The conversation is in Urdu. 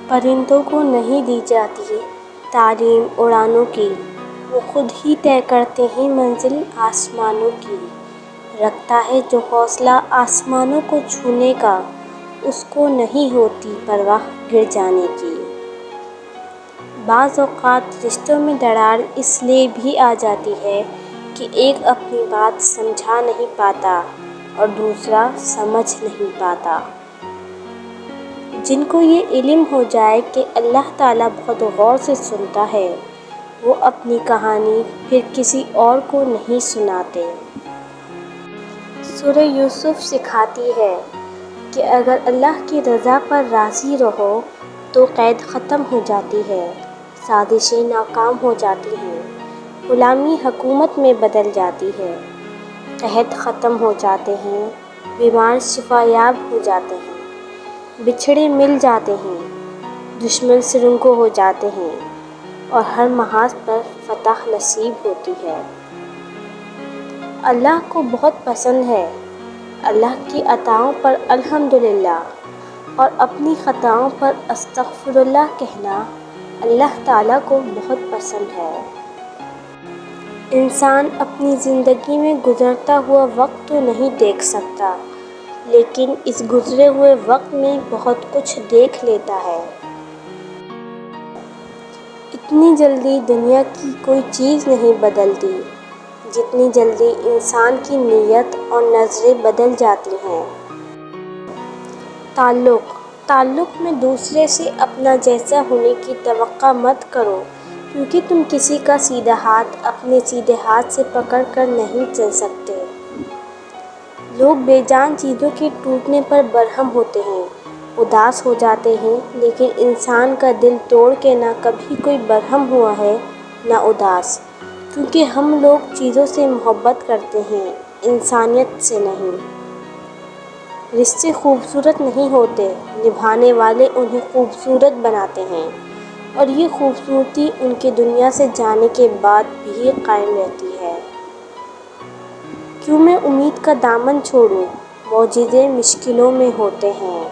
پرندوں کو نہیں دی جاتی تعلیم اڑانوں کی، وہ خود ہی طے کرتے ہیں منزل آسمانوں کی۔ رکھتا ہے جو حوصلہ آسمانوں کو چھونے کا، اس کو نہیں ہوتی پرواہ گر جانے کی۔ بعض اوقات رشتوں میں درار اس لیے بھی آ جاتی ہے کہ ایک اپنی بات سمجھا نہیں پاتا اور دوسرا سمجھ نہیں پاتا۔ جن کو یہ علم ہو جائے کہ اللہ تعالیٰ بہت غور سے سنتا ہے، وہ اپنی کہانی پھر کسی اور کو نہیں سناتے۔ سورہ یوسف سکھاتی ہے کہ اگر اللہ کی رضا پر راضی رہو تو قید ختم ہو جاتی ہے، سازشیں ناکام ہو جاتی ہیں، غلامی حکومت میں بدل جاتی ہے، قحط ختم ہو جاتے ہیں، بیمار شفا یاب ہو جاتے ہیں، بچھڑے مل جاتے ہیں، دشمن سے رنگو ہو جاتے ہیں اور ہر محاذ پر فتح نصیب ہوتی ہے۔ اللہ کو بہت پسند ہے اللہ کی عطاؤں پر الحمدللہ اور اپنی خطاؤں پر استغفر اللہ کہنا اللہ تعالیٰ کو بہت پسند ہے۔ انسان اپنی زندگی میں گزرتا ہوا وقت تو نہیں دیکھ سکتا، لیکن اس گزرے ہوئے وقت میں بہت کچھ دیکھ لیتا ہے۔ اتنی جلدی دنیا کی کوئی چیز نہیں بدلتی جتنی جلدی انسان کی نیت اور نظریں بدل جاتی ہیں۔ تعلق میں دوسرے سے اپنا جیسا ہونے کی توقع مت کرو، کیونکہ تم کسی کا سیدھا ہاتھ اپنے سیدھے ہاتھ سے پکڑ کر نہیں چل سکتے۔ لوگ بے جان چیزوں کے ٹوٹنے پر برہم ہوتے ہیں، اداس ہو جاتے ہیں، لیکن انسان کا دل توڑ کے نہ کبھی کوئی برہم ہوا ہے نہ اداس، کیونکہ ہم لوگ چیزوں سے محبت کرتے ہیں، انسانیت سے نہیں۔ رشتے خوبصورت نہیں ہوتے، نبھانے والے انہیں خوبصورت بناتے ہیں، اور یہ خوبصورتی ان کے دنیا سے جانے کے بعد بھی قائم رہتی ہے۔ کیوں میں امید کا دامن چھوڑوں، معجزے مشکلوں میں ہوتے ہیں۔